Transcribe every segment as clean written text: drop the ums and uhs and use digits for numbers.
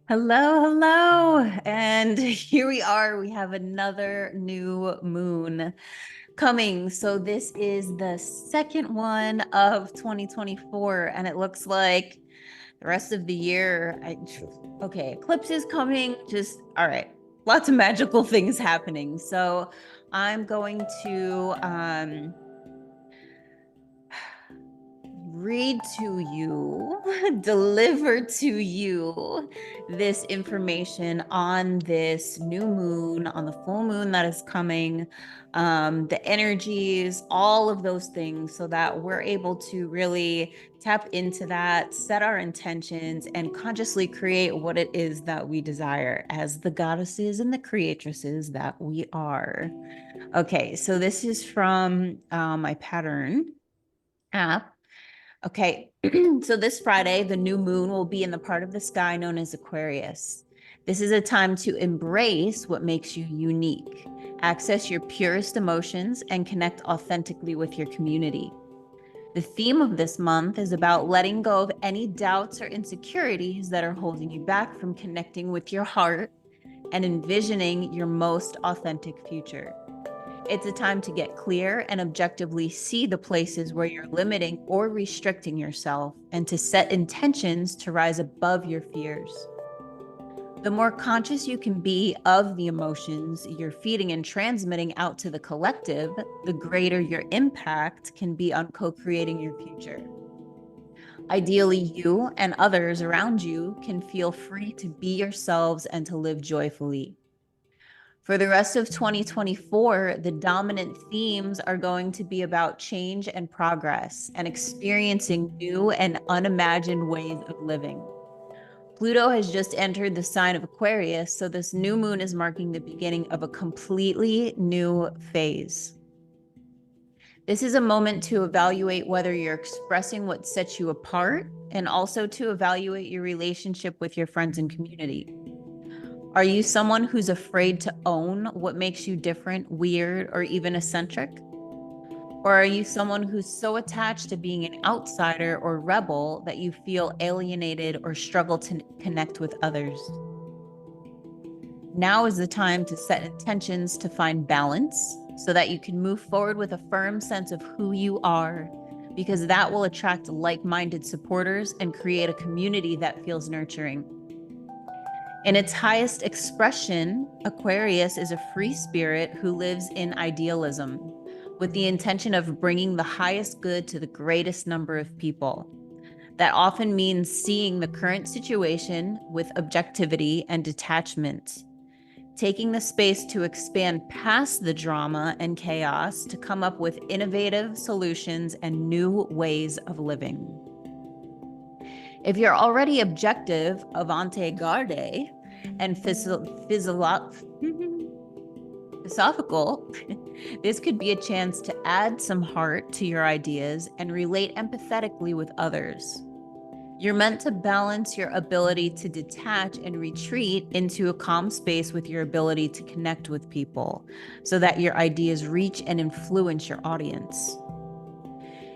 Hello, hello. And here we are. We have another new moon coming. So this is the second one of 2024, and it looks like the rest of the year. Okay, eclipse is coming. Just all right. Lots of magical things happening. So I'm going to read to you, deliver to you this information on this new moon, on the full moon that is coming, the energies, all of those things, so that we're able to really tap into that, set our intentions, and consciously create what it is that we desire as the goddesses and the creatresses that we are. Okay, so this is from my pattern app. Okay, so this Friday, the new moon will be in the part of the sky known as Aquarius. This is a time to embrace what makes you unique, access your purest emotions, and connect authentically with your community. The theme of this month is about letting go of any doubts or insecurities that are holding you back from connecting with your heart and envisioning your most authentic future. It's a time to get clear and objectively see the places where you're limiting or restricting yourself and to set intentions to rise above your fears. The more conscious you can be of the emotions you're feeding and transmitting out to the collective, the greater your impact can be on co-creating your future. Ideally, you and others around you can feel free to be yourselves and to live joyfully. For the rest of 2024, the dominant themes are going to be about change and progress and experiencing new and unimagined ways of living. Pluto has just entered the sign of Aquarius, so this new moon is marking the beginning of a completely new phase. This is a moment to evaluate whether you're expressing what sets you apart and also to evaluate your relationship with your friends and community. Are you someone who's afraid to own what makes you different, weird, or even eccentric? Or are you someone who's so attached to being an outsider or rebel that you feel alienated or struggle to connect with others? Now is the time to set intentions to find balance so that you can move forward with a firm sense of who you are, because that will attract like-minded supporters and create a community that feels nurturing. In its highest expression, Aquarius is a free spirit who lives in idealism, with the intention of bringing the highest good to the greatest number of people. That often means seeing the current situation with objectivity and detachment, taking the space to expand past the drama and chaos to come up with innovative solutions and new ways of living. If you're already objective, avant-garde, and philosophical, this could be a chance to add some heart to your ideas and relate empathetically with others. You're meant to balance your ability to detach and retreat into a calm space with your ability to connect with people so that your ideas reach and influence your audience.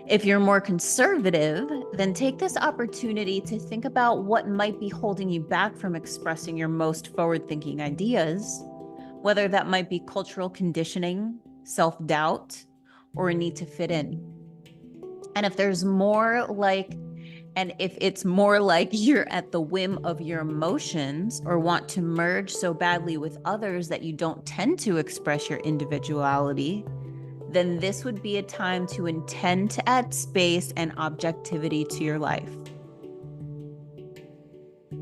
If you're more conservative, then take this opportunity to think about what might be holding you back from expressing your most forward-thinking ideas, whether that might be cultural conditioning, self-doubt, or a need to fit in. And if it's more like you're at the whim of your emotions or want to merge so badly with others that you don't tend to express your individuality, then this would be a time to intend to add space and objectivity to your life.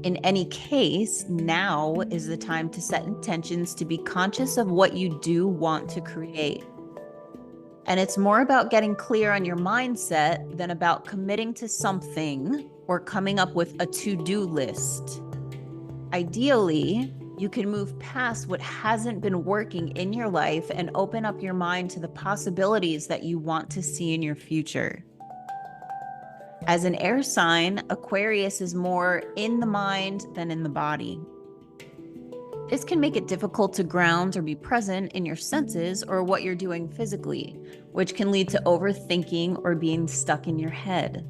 In any case, now is the time to set intentions to be conscious of what you do want to create. And it's more about getting clear on your mindset than about committing to something or coming up with a to-do list. Ideally, you can move past what hasn't been working in your life and open up your mind to the possibilities that you want to see in your future. As an air sign, Aquarius is more in the mind than in the body. This can make it difficult to ground or be present in your senses or what you're doing physically, which can lead to overthinking or being stuck in your head.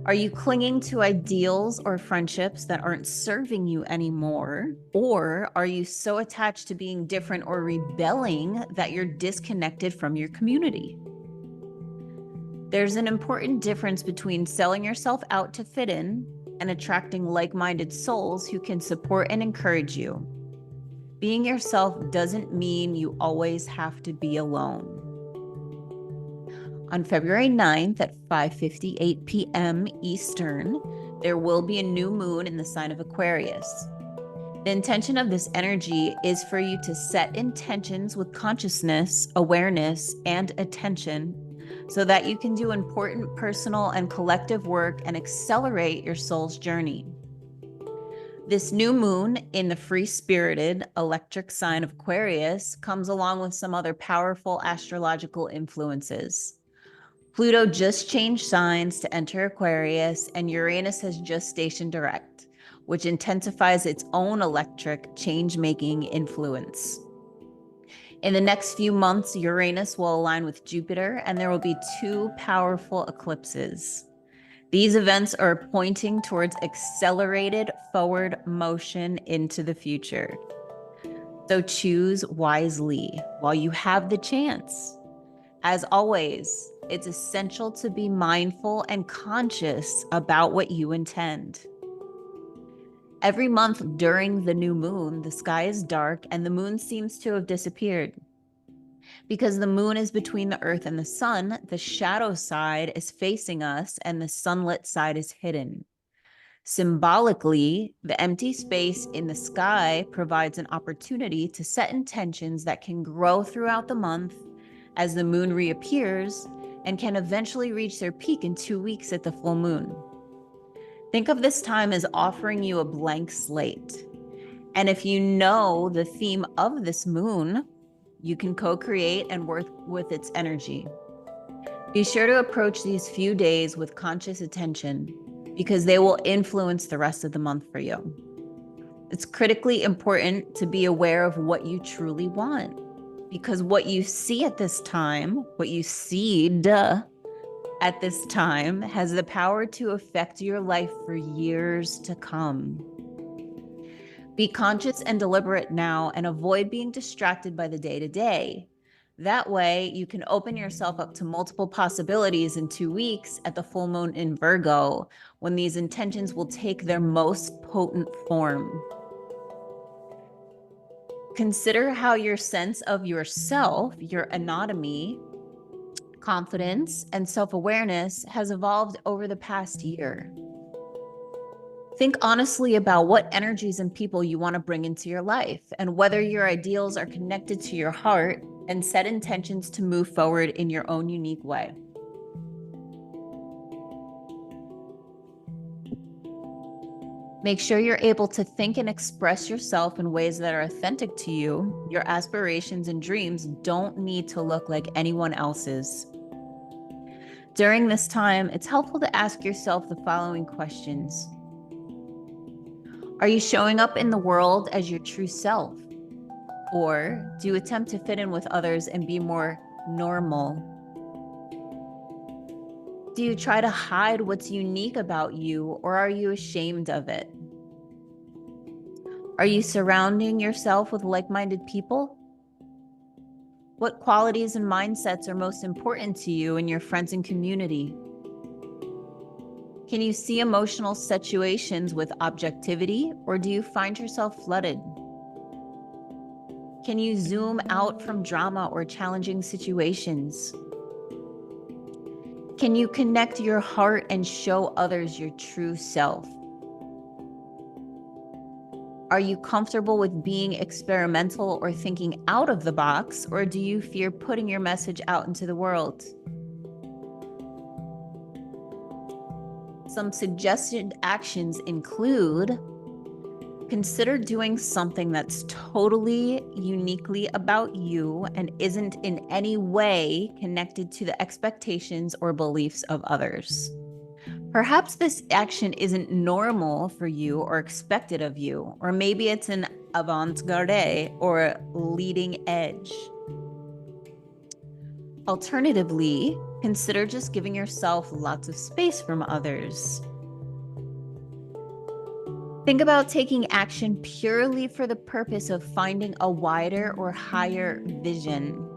Are you clinging to ideals or friendships that aren't serving you anymore? Or are you so attached to being different or rebelling that you're disconnected from your community? There's an important difference between selling yourself out to fit in and attracting like-minded souls who can support and encourage you. Being yourself doesn't mean you always have to be alone. On February 9th at 5:58 p.m. Eastern, there will be a new moon in the sign of Aquarius. The intention of this energy is for you to set intentions with consciousness, awareness, and attention so that you can do important personal and collective work and accelerate your soul's journey. This new moon in the free-spirited electric sign of Aquarius comes along with some other powerful astrological influences. Pluto just changed signs to enter Aquarius, and Uranus has just stationed direct, which intensifies its own electric change-making influence. In the next few months, Uranus will align with Jupiter, and there will be two powerful eclipses. These events are pointing towards accelerated forward motion into the future. So choose wisely while you have the chance. As always, it's essential to be mindful and conscious about what you intend. Every month during the new moon, the sky is dark and the moon seems to have disappeared. Because the moon is between the earth and the sun, the shadow side is facing us and the sunlit side is hidden. Symbolically, the empty space in the sky provides an opportunity to set intentions that can grow throughout the month as the moon reappears and can eventually reach their peak in 2 weeks at the full moon. Think of this time as offering you a blank slate. And if you know the theme of this moon, you can co-create and work with its energy. Be sure to approach these few days with conscious attention because they will influence the rest of the month for you. It's critically important to be aware of what you truly want, because what you see at this time, what you seed at this time, has the power to affect your life for years to come. Be conscious and deliberate now and avoid being distracted by the day-to-day. That way, you can open yourself up to multiple possibilities in 2 weeks at the full moon in Virgo, when these intentions will take their most potent form. Consider how your sense of yourself, your anatomy, confidence, and self-awareness has evolved over the past year. Think honestly about what energies and people you want to bring into your life and whether your ideals are connected to your heart, and set intentions to move forward in your own unique way. Make sure you're able to think and express yourself in ways that are authentic to you. Your aspirations and dreams don't need to look like anyone else's. During this time, it's helpful to ask yourself the following questions. Are you showing up in the world as your true self? Or do you attempt to fit in with others and be more normal? Do you try to hide what's unique about you, or are you ashamed of it? Are you surrounding yourself with like-minded people? What qualities and mindsets are most important to you and your friends and community? Can you see emotional situations with objectivity, or do you find yourself flooded? Can you zoom out from drama or challenging situations? Can you connect your heart and show others your true self? Are you comfortable with being experimental or thinking out of the box, or do you fear putting your message out into the world? Some suggested actions include: consider doing something that's totally uniquely about you and isn't in any way connected to the expectations or beliefs of others. Perhaps this action isn't normal for you or expected of you, or maybe it's an avant-garde or leading edge. Alternatively, consider just giving yourself lots of space from others. Think about taking action purely for the purpose of finding a wider or higher vision.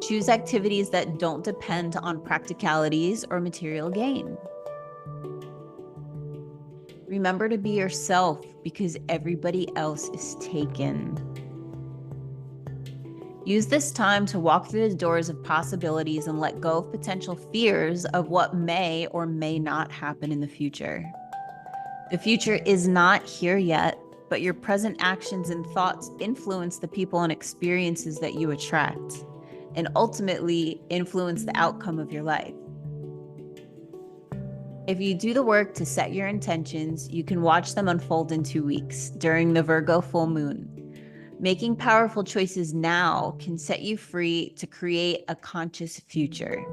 Choose activities that don't depend on practicalities or material gain. Remember to be yourself because everybody else is taken. Use this time to walk through the doors of possibilities and let go of potential fears of what may or may not happen in the future. The future is not here yet, but your present actions and thoughts influence the people and experiences that you attract, and ultimately influence the outcome of your life. If you do the work to set your intentions, you can watch them unfold in 2 weeks during the Virgo full moon. Making powerful choices now can set you free to create a conscious future.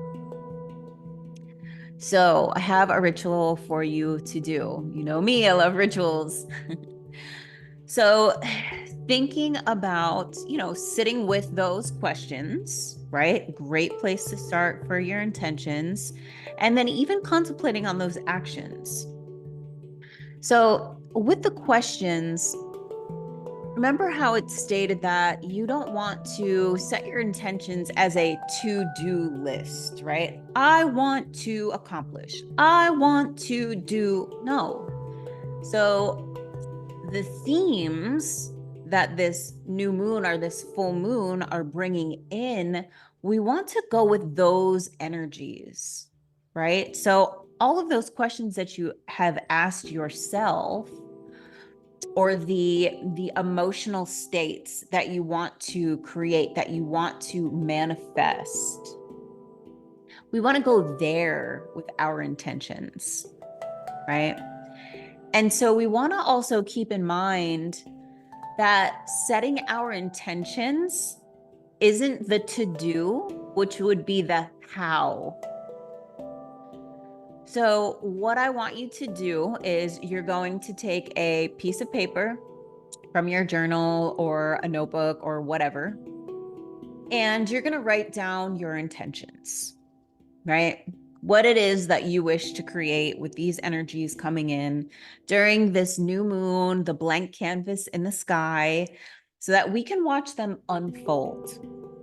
So I have a ritual for you to do. You know me, I love rituals. So thinking about, sitting with those questions, right? Great place to start for your intentions. And then even contemplating on those actions. So with the questions, remember how it stated that you don't want to set your intentions as a to-do list, right? I want to accomplish. I want to do. No. So the themes that this new moon or this full moon are bringing in, we want to go with those energies, right? So all of those questions that you have asked yourself, or the emotional states that you want to create, that you want to manifest, we want to go there with our intentions, right? And so we want to also keep in mind that setting our intentions isn't the to-do, which would be the how. So what I want you to do is you're going to take a piece of paper from your journal or a notebook or whatever, and you're going to write down your intentions, right? What it is that you wish to create with these energies coming in during this new moon, the blank canvas in the sky, so that we can watch them unfold.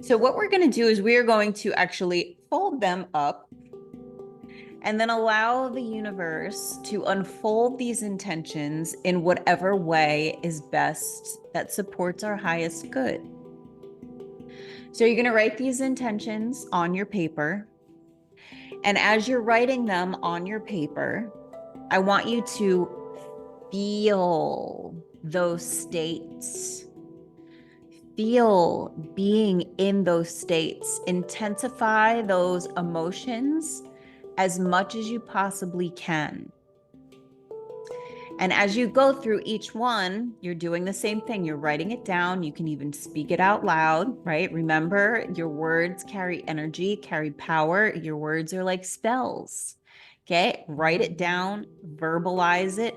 So what we're going to do is we are going to actually fold them up and then allow the universe to unfold these intentions in whatever way is best that supports our highest good. So you're going to write these intentions on your paper. And as you're writing them on your paper, I want you to feel those states. Feel being in those states. Intensify those emotions as much as you possibly can. And as you go through each one, you're doing the same thing. You're writing it down. You can even speak it out loud, right? Remember, your words carry energy, carry power. Your words are like spells. Okay, write it down, verbalize it,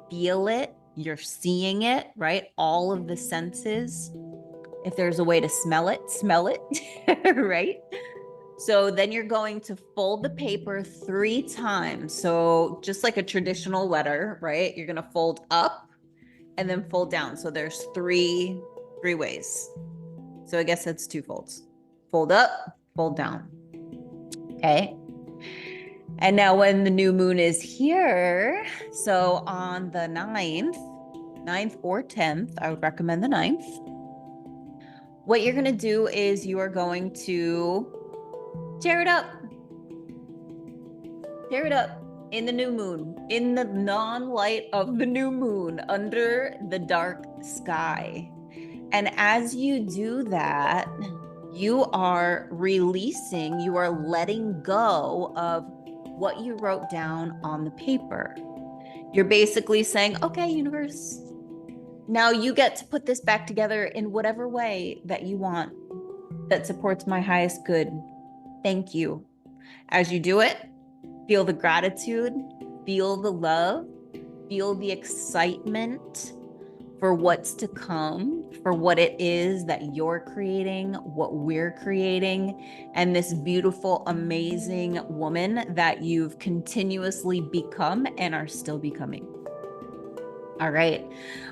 feel it. You're seeing it, right? All of the senses. If there's a way to smell it, right? So then you're going to fold the paper 3 times. So just like a traditional letter, right? You're going to fold up and then fold down. So there's three ways. So I guess that's 2 folds. Fold up, fold down. Okay. And now when the new moon is here, so on the 9th or 10th, I would recommend the 9th. What you're going to do is you are going to tear it up. Tear it up in the new moon, in the non-light of the new moon, under the dark sky. And as you do that, you are releasing, you are letting go of what you wrote down on the paper. You're basically saying, okay, universe, now you get to put this back together in whatever way that you want that supports my highest good. Thank you. As you do it, feel the gratitude, feel the love, feel the excitement for what's to come, for what it is that you're creating, what we're creating, and this beautiful, amazing woman that you've continuously become and are still becoming. All right.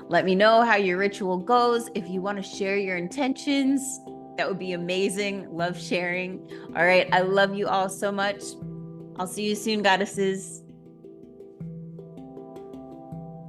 Let me know how your ritual goes. If you want to share your intentions, that would be amazing. Love sharing. All right. I love you all so much. I'll see you soon, goddesses.